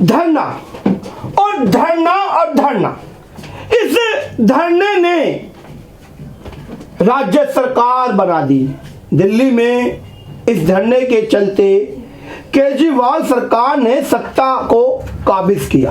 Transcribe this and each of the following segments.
धरना और धरना और धरना। इस धरने ने राज्य सरकार बना दी। दिल्ली में इस धरने के चलते केजरीवाल सरकार ने सत्ता को काबिज किया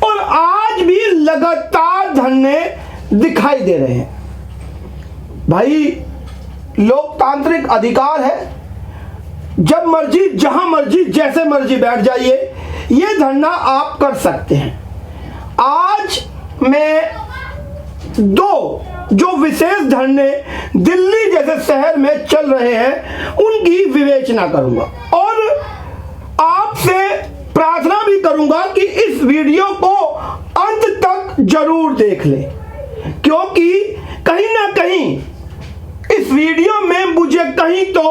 और आज भी लगातार धरने दिखाई दे रहे हैं। भाई, लोकतांत्रिक अधिकार है, जब मर्जी जहां मर्जी जैसे मर्जी बैठ जाइए, ये धरना आप कर सकते हैं। आज मैं दो जो विशेष धरने दिल्ली जैसे शहर में चल रहे हैं उनकी विवेचना करूंगा और आपसे प्रार्थना भी करूंगा कि इस वीडियो को अंत तक जरूर देख लें, क्योंकि कहीं ना कहीं इस वीडियो में मुझे कहीं तो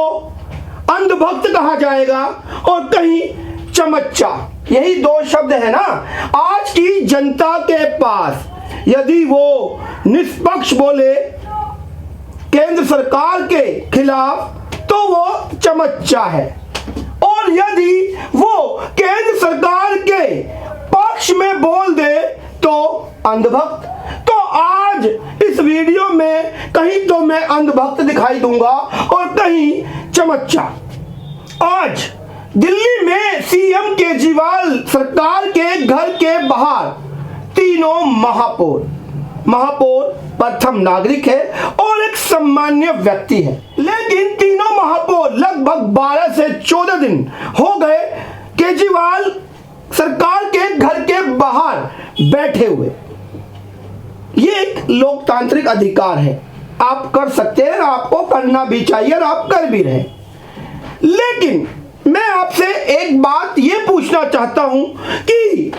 अंधभक्त कहा जाएगा और कहीं चमच्चा। यही दो शब्द है ना आज की जनता के पास। यदि वो निष्पक्ष बोले केंद्र सरकार के खिलाफ तो वो चमच्चा है, और यदि वो केंद्र सरकार के पक्ष में बोल दे तो अंधभक्त। तो आज इस वीडियो में कहीं तो मैं अंधभक्त दिखाई दूंगा और कहीं चमच्चा। आज दिल्ली में सीएम केजरीवाल सरकार के घर के बाहर तीनों महापौर प्रथम नागरिक है और एक सामान्य व्यक्ति है, लेकिन तीनों महापौर लगभग 12 से 14 दिन हो गए केजरीवाल सरकार के घर के बाहर बैठे हुए। ये एक लोकतांत्रिक अधिकार है, आप कर सकते हैं, आपको करना भी चाहिए और आप कर भी रहे। लेकिन मैं आपसे एक बात ये पूछना चाहता हूं कि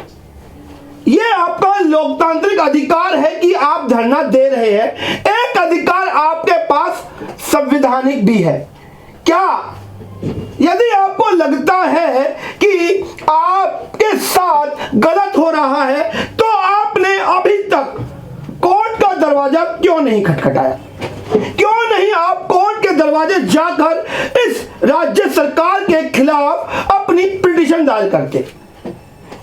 ये आपका लोकतांत्रिक अधिकार है कि आप धरना दे रहे हैं, एक अधिकार आपके पास संवैधानिक भी है। क्या यदि आपको लगता है कि आपके साथ गलत हो रहा है तो आपने अभी तक कोर्ट का दरवाजा क्यों नहीं खटखटाया? क्यों नहीं आप कोर्ट के दरवाजे जाकर इस राज्य सरकार के खिलाफ अपनी पिटीशन दायर करते?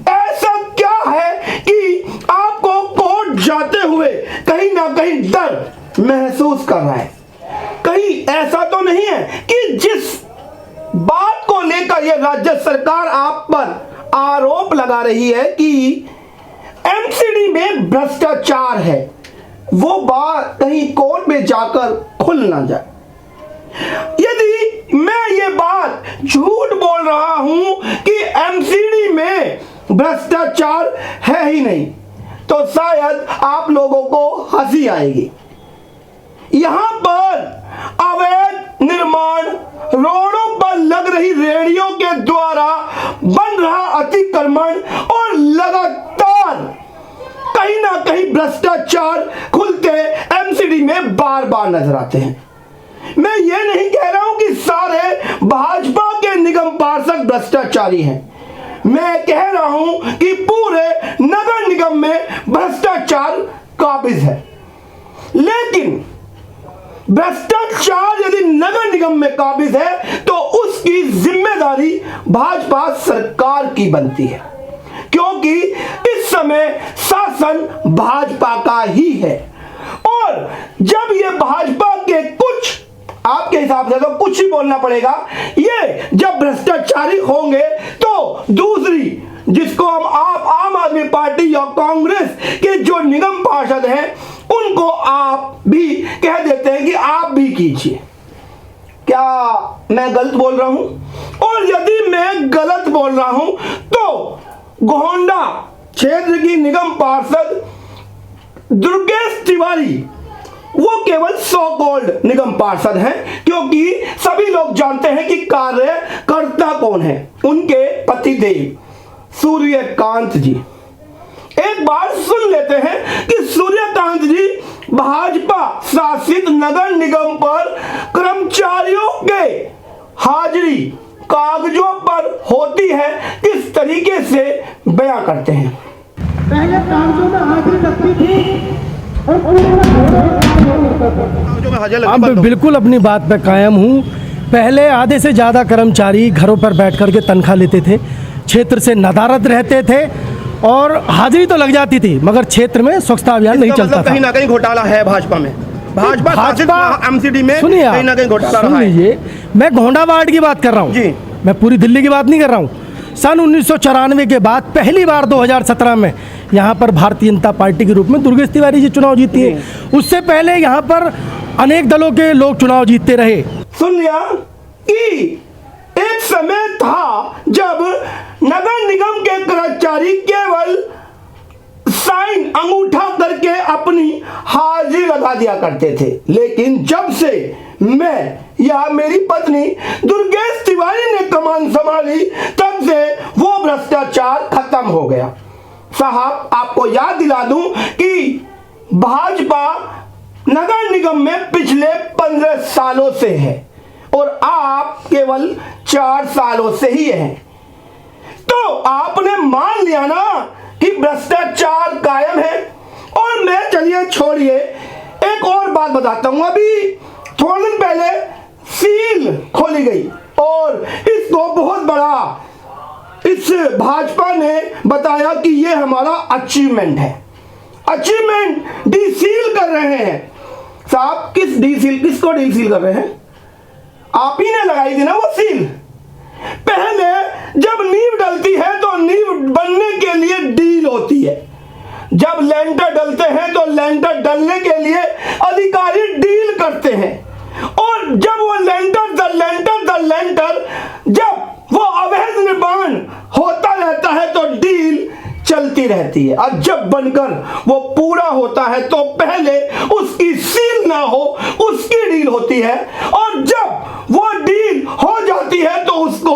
ऐसा क्या है कि आपको कोर्ट जाते हुए कहीं ना कहीं डर महसूस कर रहा है? कहीं ऐसा तो नहीं है कि जिस बात को लेकर यह राज्य सरकार आप पर आरोप लगा रही है कि एमसीडी में भ्रष्टाचार है, वो बात कहीं कोर्ट में जाकर खुल ना जाए? यदि मैं ये बात झूठ बोल रहा हूं कि एमसीडी में भ्रष्टाचार है ही नहीं, तो शायद आप लोगों को हंसी आएगी। यहां पर अवैध निर्माण, रोडों पर लग रही रेहड़ियों के द्वारा बन रहा अतिक्रमण और लगातार कहीं ना कहीं भ्रष्टाचार खुलते एमसीडी में बार बार नजर आते हैं। मैं ये नहीं कह रहा हूं कि सारे भाजपा के निगम पार्षद भ्रष्टाचारी हैं, मैं कह रहा हूं कि पूरे नगर निगम में भ्रष्टाचार काबिज है। लेकिन भ्रष्टाचार यदि नगर निगम में काबिज है तो उसकी जिम्मेदारी भाजपा सरकार की बनती है, क्योंकि इस समय शासन भाजपा का ही है। और जब ये भाजपा के कुछ, आपके हिसाब से तो कुछ ही बोलना पड़ेगा, ये जब भ्रष्टाचारी होंगे तो दूसरी जिसको हम आम आदमी पार्टी या कांग्रेस के जो निगम पार्षद हैं उनको आप भी कह देते हैं कि आप भी कीजिए। क्या मैं गलत बोल रहा हूं? और यदि मैं गलत बोल रहा हूं तो गोंडा क्षेत्र की निगम पार्षद दुर्गेश तिवारी वो केवल सो कॉल्ड निगम पार्षद हैं, क्योंकि सभी लोग जानते हैं कि कार्यकर्ता कौन है। उनके पतिदेव सूर्यकांत जी, एक बार सुन लेते हैं कि सूर्यकांत जी भाजपा शासित नगर निगम पर कर्मचारियों के हाजिरी कागजों पर होती है किस तरीके से बयां करते हैं। पहले कागजों में हाजिरी लगती थी अब बिल्कुल अपनी बात पे कायम हूँ। पहले आधे से ज़्यादा कर्मचारी घरों पर बैठ कर के तनख्वाह लेते थे, क्षेत्र से नदारद रहते थे और हाजिरी तो लग जाती थी, मगर क्षेत्र में स्वच्छता अभियान नहीं इसका चलता मतलब था। कहीं ना कहीं घोटाला है भाजपा में, भाजपा एमसीडी में सुनिए कहीं ना कहीं घोटाला सुन रहा है। लीजिए, मैं गोंडा वार्ड की बात कर रहा हूँ जी। मैं पूरी दिल्ली की बात नहीं कर रहा हूँ। सन 1994 के बाद पहली बार 2017 में यहाँ पर भारतीय जनता पार्टी के रूप में दुर्गेश तिवारी जी चुनाव जीती है। उससे पहले यहाँ पर अनेक दलों के लोग चुनाव जीतते रहे। सुन लिया कि एक समय था जब नगर निगम के कर्मचारी केवल साइन अंगूठा करके अपनी हाजिरी लगा दिया करते थे, लेकिन जब से मैं या मेरी पत्नी दुर्गेश तिवारी ने कमान संभाली तब से वो भ्रष्टाचार खत्म हो गया। साहब, आपको याद दिला दूं कि भाजपा नगर निगम में पिछले 15 सालों से है और आप केवल 4 सालों से ही हैं। तो आपने मान लिया ना कि भ्रष्टाचार कायम है। और मैं, चलिए छोड़िए, एक और बात बताता हूं। अभी थोड़े दिन पहले सील खोली गई और इसको बहुत बड़ा इस भाजपा ने बताया कि ये हमारा अचीवमेंट है। अचीवमेंट डीसील कर रहे हैं। साहब, किसको डीसील कर रहे हैं? आप ही ने लगाई थी ना वो सील। पहले जब नींव डलती है तो नींव बनने के लिए डील होती है, जब लेंटर डलते हैं तो लेंटर डलने के लिए अधिकारी डील करते हैं, और जब वो लेंटर जब वो अवैध निर्माण होता रहता है तो डील चलती रहती है, और जब बनकर वो पूरा होता है तो पहले उसकी सील ना हो उसकी डील होती है, और जब वो डील हो जाती है तो उसको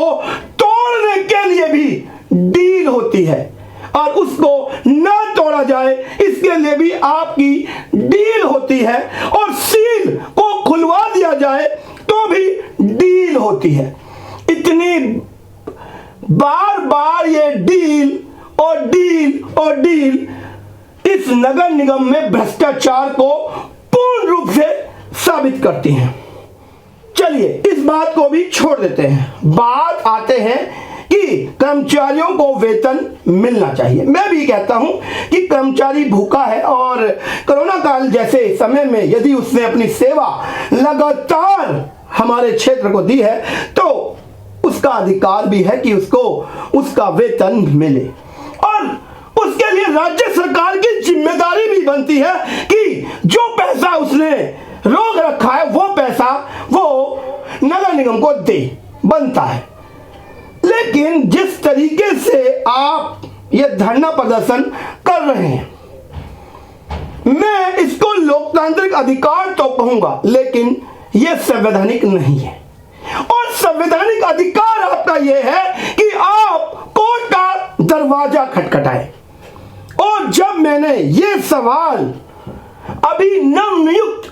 तोड़ने के लिए भी डील होती है, और उसको ना तोड़ा जाए इसके लिए भी आपकी डील होती है, और सील को खुलवा दिया जाए तो भी डील होती है। इतनी बार बार ये डील और डील इस नगर निगम में भ्रष्टाचार को पूर्ण रूप से साबित करती हैं। चलिए इस बात को भी छोड़ देते हैं, बात आते हैं कि कर्मचारियों को वेतन मिलना चाहिए। मैं भी कहता हूं कि कर्मचारी भूखा है और कोरोना काल जैसे समय में यदि उसने अपनी सेवा लगातार हमारे क्षेत्र को दी है तो उसका अधिकार भी है कि उसको उसका वेतन मिले, और उसके लिए राज्य सरकार की जिम्मेदारी भी बनती है कि जो पैसा उसने रोक रखा है वो पैसा वो नगर निगम को दे, बनता है। लेकिन जिस तरीके से आप ये धरना प्रदर्शन कर रहे हैं, मैं इसको लोकतांत्रिक अधिकार तो कहूंगा, लेकिन यह संवैधानिक नहीं है। और संवैधानिक अधिकार आपका यह है कि आप कोर्ट का दरवाजा खटखटाएं। और जब मैंने ये सवाल अभी नवनियुक्त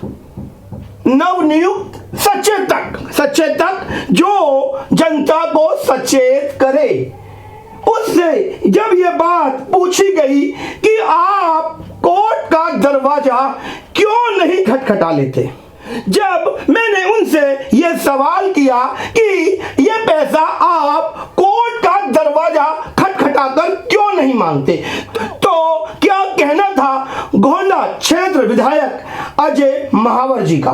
सचेतक जो जनता को सचेत करे, उससे जब ये बात पूछी गई कि आप कोर्ट का दरवाजा क्यों नहीं खटखटा लेते, जब मैंने उनसे यह सवाल किया कि यह पैसा आप कोर्ट का दरवाजा खटखटाकर क्यों नहीं मांगते, तो क्या कहना था गोंडा क्षेत्र विधायक अजय महावर जी का।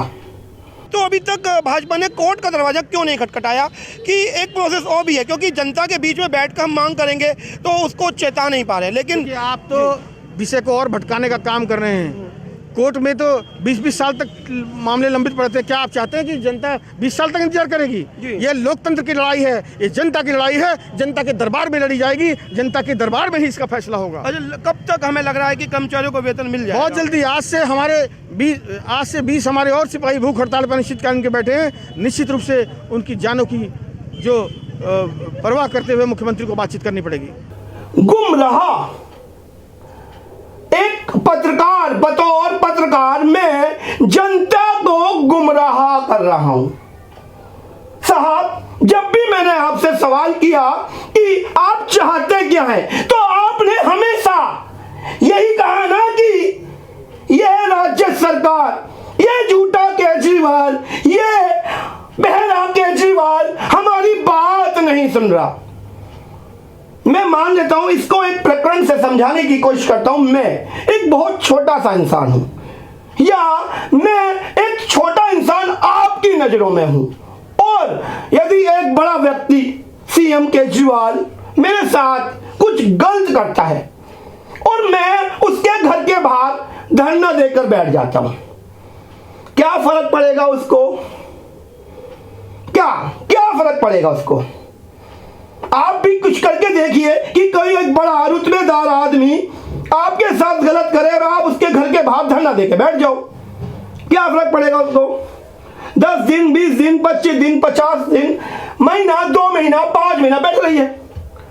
तो अभी तक भाजपा ने कोर्ट का दरवाजा क्यों नहीं खटखटाया कि एक प्रोसेस और भी है, क्योंकि जनता के बीच में बैठकर हम मांग करेंगे तो उसको चेता नहीं पा रहे। लेकिन आप तो विषय को और भटकाने का काम कर रहे हैं। कोर्ट में तो 20-20 साल तक मामले लंबित पड़े थे। क्या आप चाहते हैं कि जनता 20 साल तक इंतजार करेगी? ये लोकतंत्र की लड़ाई है, ये जनता की लड़ाई है, जनता के दरबार में लड़ी जाएगी, जनता के दरबार में ही इसका फैसला होगा। अच्छा, कब तक हमें लग रहा है कि कर्मचारियों को वेतन मिल जाएगा? बहुत जल्दी। आज से 20 हमारे और सिपाही भूख हड़ताल पर अनिश्चितकालीन के बैठे हैं। निश्चित रूप से उनकी जानों की जो परवाह करते हुए मुख्यमंत्री को बातचीत करनी पड़ेगी। गुमराह एक पत्रकार, बतौर पत्रकार मैं जनता को गुमराह कर रहा हूं। साहब, जब भी मैंने आपसे सवाल किया कि आप चाहते क्या हैं, तो आपने हमेशा यही कहा ना कि यह राज्य सरकार, यह झूठा केजरीवाल, यह बहरा केजरीवाल हमारी बात नहीं सुन रहा। मैं मान लेता हूं, इसको एक प्रकरण से समझाने की कोशिश करता हूं। मैं एक बहुत छोटा सा इंसान हूं, या मैं एक छोटा इंसान आपकी नजरों में हूं, और यदि एक बड़ा व्यक्ति सीएम केजरीवाल मेरे साथ कुछ गलत करता है और मैं उसके घर के बाहर धरना देकर बैठ जाता हूं, क्या फर्क पड़ेगा उसको? क्या फर्क पड़ेगा उसको? आप भी कुछ करके देखिए कि कोई एक बड़ा रुतबेदार आदमी आपके साथ गलत करे और आप उसके घर के बाहर धरना देके बैठ जाओ, क्या फर्क पड़ेगा उसको? 10 दिन, 20 दिन, 25 दिन, 50 दिन, महीना, 2 महीना, 5 महीना बैठ रही है,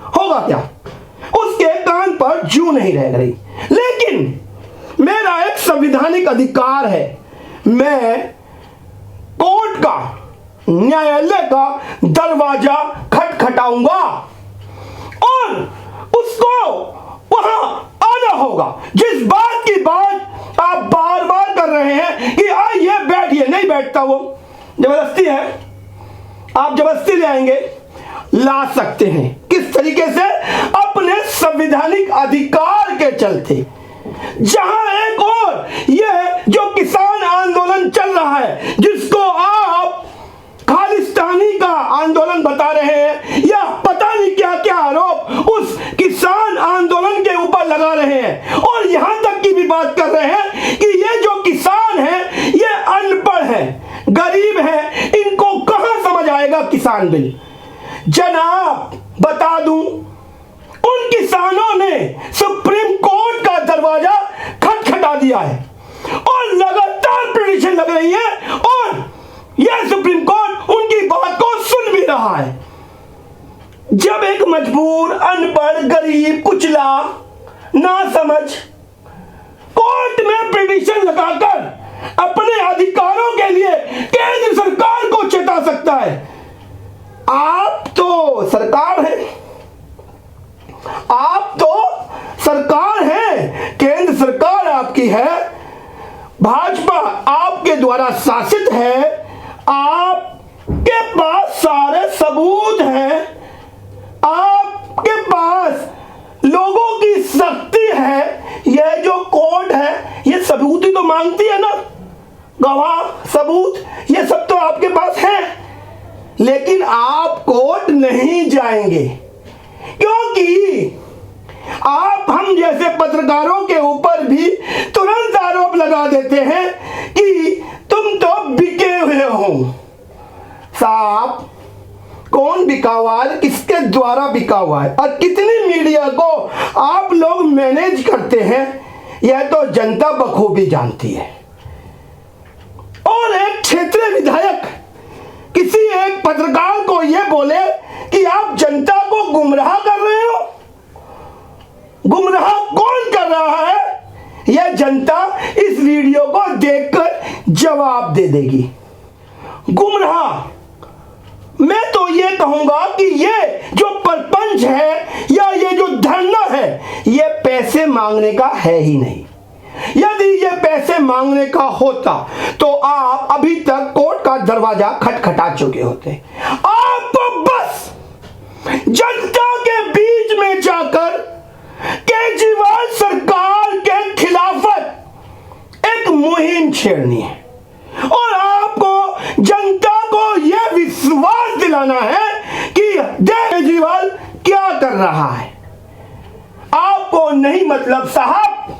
होगा क्या? उसके कान पर जू नहीं रह रही। लेकिन मेरा एक संवैधानिक अधिकार है, मैं कोर्ट का, न्यायालय का दरवाजा खटखटाऊंगा और उसको वहां आना होगा। जिस बात की बात आप बार बार कर रहे हैं कि आइए बैठिए, नहीं बैठता, वो जबरदस्ती है। आप जबरदस्ती ले आएंगे, ला सकते हैं। किस तरीके से? अपने संवैधानिक अधिकार के चलते। जहां एक और यह जो किसान आंदोलन चल रहा है, जिसको आप खालिस्तानी का आंदोलन बता रहे हैं, या पता नहीं क्या क्या आरोप उस किसान आंदोलन के ऊपर लगा रहे हैं, और यहां तक की भी बात कर रहे हैं कि ये जो किसान है ये अनपढ़ है, गरीब है, इनको कहां समझ आएगा किसान बिल। जनाब बता दूं, उन किसानों ने सुप्रीम कोर्ट का दरवाजा खटखटा दिया है और लगातार पिटीशन लग रही है, और यह सुप्रीम कोर्ट उनकी बात को सुन भी रहा है। जब एक मजबूर, अनपढ़, गरीब, कुचला, नासमझ कोर्ट में पिटीशन लगाकर अपने अधिकारों के लिए केंद्र सरकार को चेता सकता है, आप तो सरकार है, आप तो सरकार है, केंद्र सरकार आपकी है, भाजपा आपके द्वारा शासित है, आपके पास सारे सबूत हैं, आपके पास लोगों की शक्ति है, यह जो कोर्ट है ये सबूत ही तो मांगती है ना, गवाह, सबूत, ये सब तो आपके पास है। लेकिन आप कोर्ट नहीं जाएंगे क्योंकि आप हम जैसे पत्रकारों के ऊपर भी तुरंत आरोप लगा देते हैं कि तुम तो बिके हुए हो। साहब, कौन बिका हुआ है, किसके द्वारा बिका हुआ है, और कितनी मीडिया को आप लोग मैनेज करते हैं, यह तो जनता बखूबी जानती है। और एक क्षेत्रीय विधायक किसी एक पत्रकार को यह बोले कि आप जनता को गुमराह कर रहे हो। गुमराह कौन कर रहा है, यह जनता इस वीडियो को देखकर जवाब दे देगी। गुमराह, मैं तो ये कहूंगा कि ये जो परपंच है या ये जो धरना है, ये पैसे मांगने का है ही नहीं। यदि ये पैसे मांगने का होता तो आप अभी तक कोर्ट का दरवाजा खटखटा चुके होते। आपको बस जनता के बीच में जाकर केजरीवाल सरकार के खिलाफत एक मुहिम छेड़नी है और आपको जनता को यह विश्वास दिलाना है कि केजरीवाल क्या कर रहा है। आपको नहीं मतलब साहब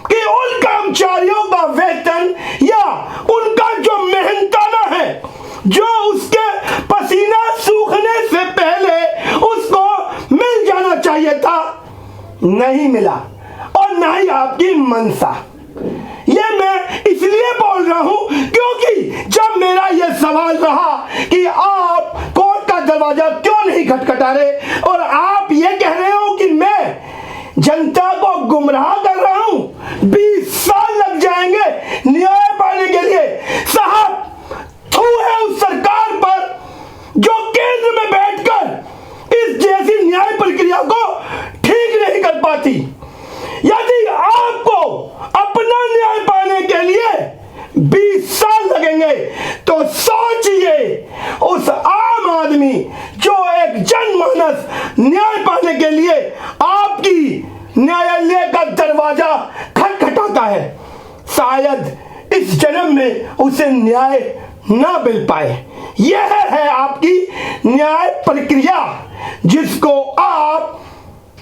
कि उन कर्मचारियों का वेतन या उनका जो मेहनताना है, जो उसके पसीना सूखने से पहले उसको मिल जाना चाहिए था, नहीं मिला, और ना ही आपकी मनसा। ये मैं इसलिए बोल रहा हूं क्योंकि जब मेरा यह सवाल रहा कि आप कोर्ट का दरवाजा क्यों नहीं खटखटा रहे और आप ये कह रहे हो कि मैं जनता को गुमराह कर रहा हूं, 20 साल लग जाएंगे न्याय पाने के लिए। साहब, थू है उस सरकार पर जो केंद्र में बैठकर इस जैसी न्याय प्रक्रिया को ठीक नहीं कर पाती। यदि आपको अपना न्याय पाने के लिए 20 साल लगेंगे तो सोचिए उस आम आदमी जो एक जनमानस न्याय पाने के लिए न्यायालय का दरवाजा खटखटाता है, शायद इस जन्म में उसे न्याय ना मिल पाए। यह है आपकी न्याय प्रक्रिया जिसको आप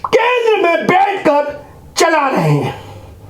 केंद्र में बैठकर चला रहे हैं।